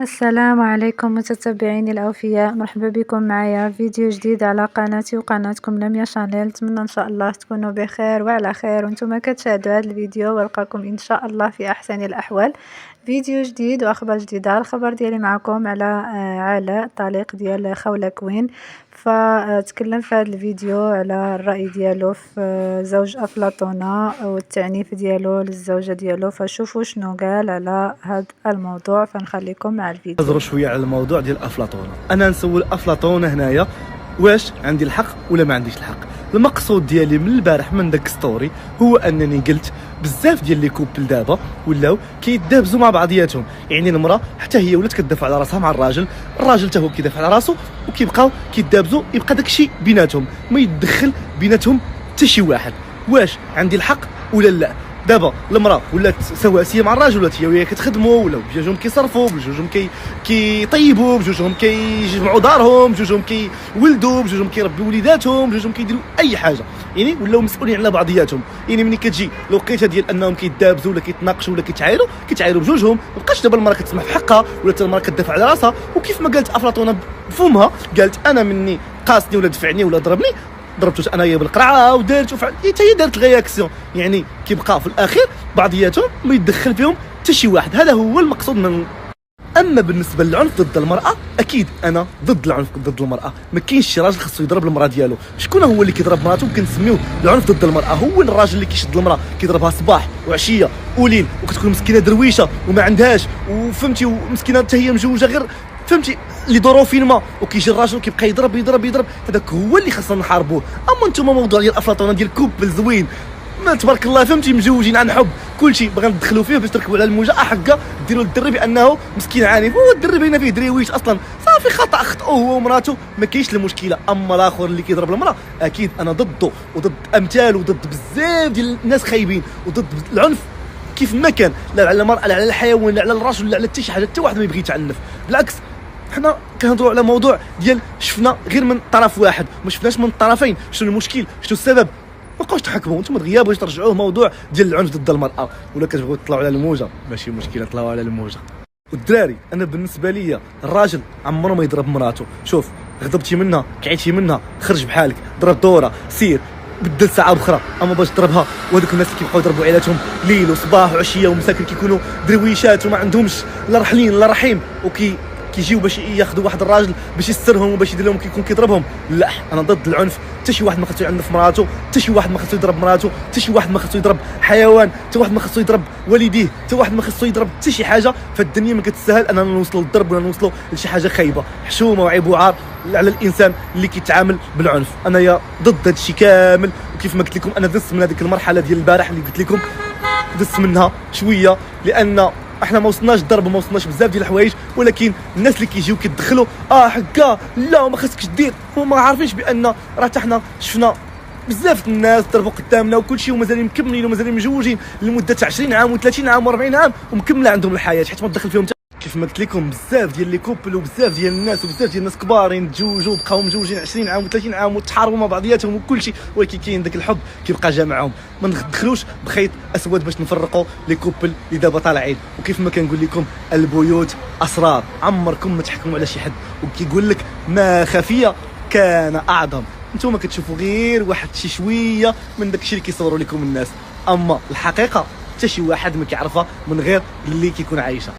السلام عليكم متتبعيني الأوفياء، مرحبا بكم معايا فيديو جديد على قناتي وقناتكم لميا شانيل. نتمنى ان شاء الله تكونوا بخير وعلى خير وانتم كتشاهدوا هذا الفيديو، والقاكم ان شاء الله في احسن الاحوال. فيديو جديد واخبار جديده. الخبر ديالي معكم على علاء الطليق ديال خوله كوين. فتكلم في هذا الفيديو على الرأي ديالو في زوج أفلاطونة والتعنيف ديالو للزوجة ديالو، فشوفوا شنو قال على هذا الموضوع. فنخليكم مع الفيديو. نهضروا شويه على الموضوع ديال أفلاطونة. انا نسول أفلاطونة هنايا واش عندي الحق ولا ما عنديش الحق. المقصود ديالي من البارح من داك ستوري هو انني قلت بزاف ديال لي كوبل دابا ولاو كيدابزوا مع بعضياتهم، يعني المراه حتى هي ولات كتدافع على راسها مع الراجل حتى هو كيدافع على راسو، وكيبقاو كيدابزوا، يبقى داكشي بيناتهم، ما يتدخل بيناتهم حتى شي واحد. واش عندي الحق ولا لا؟ دابا المراه ولات سواسيه مع الراجل، ولات هي وياه كتخدموا، ولاو بجوجهم كيصرفوا، بجوجهم كيطيبوا، بجوجهم كيجمعوا دارهم، بجوجهم كيولدوا، بجوجهم كيربيو وليداتهم، بجوجهم كيديروا اي حاجه، يعني ولاو مسؤولين على بعضياتهم. يعني ملي كتجي الوقيته ديال انهم كيدابزوا ولا كيتناقشوا ولا كيتعايروا بجوجهم، مابقاش دابا المراه كتسمح في حقها، ولات المراه كتدافع على راسها. وكيف ما قالت افلاطونه بفمها، قالت انا مني قاسني ولا دفعني ولا ضربني، ضربته انايا بالقرعه ودارت وفعل، حتى هي دارت الرياكسيون. يعني كيبقى في الاخير بعضياتهم ما يتدخل فيهم حتى شي واحد. هذا هو المقصود من. اما بالنسبه للعنف ضد المراه، اكيد انا ضد العنف ضد المراه. ما كاينش شي راجل خصو يضرب المراه ديالو. شكون هو اللي كيضرب مراته؟ كنسميوه العنف ضد المراه. هو الراجل اللي كيشد المراه كيضربها صباح وعشيه وليل، وكتكون مسكينه درويشه وما عندهاش، وفهمتي، ومسكينه حتى هي مجوجه غير فهمتي لظروفين ما، وكيجي الراجل وكيبقى يضرب. هذاك هو اللي خصنا نحاربوه. اما نتوما موضوع ديال افلاطون ديال كوبل زوين، ما تبارك الله فهمتي، مزوجين عن حب، كلشي بغا ندخلوا فيه باش تركبوا على الموجه حقا، ديروا للدري بانه مسكين عاني، هو الدري باينه فيه دريويش اصلا، صافي خطأوا هو ومراته، ما كاينش المشكله. اما الاخر اللي كيضرب المراه، اكيد انا ضده وضد امثاله وضد بزاف ديال الناس خايبين، وضد العنف كيف ما كان، لا على المراه لا على الحيوان لا على الرجل لا على حتى شي حاجه. حتى واحد ما يبغي يتعنف، بالعكس حنا كنهضروا على موضوع ديال شفنا غير من طرف واحد، ما شفناش من الطرفين. شنو المشكل؟ شنو السبب؟ ما بقاوش تحكموا انتم دغيا باش ترجعوه موضوع ديال العنف ضد المراه، ولا كتبغيو تطلعوا على الموجه، ماشي مشكله طلعوا على الموجه. والدراري انا بالنسبه ليا الراجل عمره ما يضرب مراته. شوف، غضبتي منها، كعيتي منها، خرج بحالك، ضرب دوره، سير بدل ساعه اخرى. اما باش تضربها، وهذوك الناس اللي كيبقاو يضربوا عيالاتهم ليل وصباح وعشيه ومساكن، كيكونوا درويشات وما عندهمش لا رحلين لا رحيم، كيجيو باش ياخذوا واحد الراجل باش يسترهم وباش يدير لهم، كيكون كيضربهم. لا، انا ضد العنف. حتى شي واحد ما خصو يعنف مراته، حتى شي واحد ما خصو يضرب مراته، حتى شي واحد ما خصو يضرب حيوان، حتى واحد ما خصو يضرب والديه، حتى واحد ما خصو يضرب حتى شي حاجه. فالدنيا ما كتسهل اننا نوصلوا للضرب ولا نوصلوا لشي حاجه خايبه. حشومه وعيب وعار على الانسان اللي كيتعامل بالعنف. انايا ضد هذا الشيء كامل. وكيف ما قلت لكم، انا دزت من هذيك المرحله ديال البارح اللي قلت لكم، دزت منها شويه، لان احنا ما وصلناش الضرب وما وصلناش بزاف ديال الحوايج، ولكن الناس اللي كيجيو كيدخلوا حكا لا ما خصكش دير، هما ما عارفينش بان راه حتى حنا شفنا بزاف الناس ضربوا قدامنا وكل شيء، ومازالين مكملين ومازالين مجوجين لمده 20 عام و30 عام و40 عام، ومكمله عندهم الحياه حيت ما تدخل فيهم. كيف ما قلت لكم، بزاف ديال لي كوبل وبزاف ديال الناس وبزاف ديال الناس كبارين تزوجوا بقاو مزوجين 20 عام و30 عام وتحاربوا مع بعضياتهم وكل شيء، ولكن كاين داك الحب كيبقى جامعهم. ما ندخلوش بخيط اسود باش نفرقوا لي كوبل اللي دابا طالعين. وكيف ما كنقول لكم، البيوت اسرار، عمركم ما تحكموا على شي حد. وكيقول لك ما خفيه كان اعظم. نتوما كتشوفوا غير واحد شي شويه من داك الشيء اللي كيصوروا لكم الناس، اما الحقيقه حتى شي واحد ما كيعرفها من غير اللي كيكون عايشه.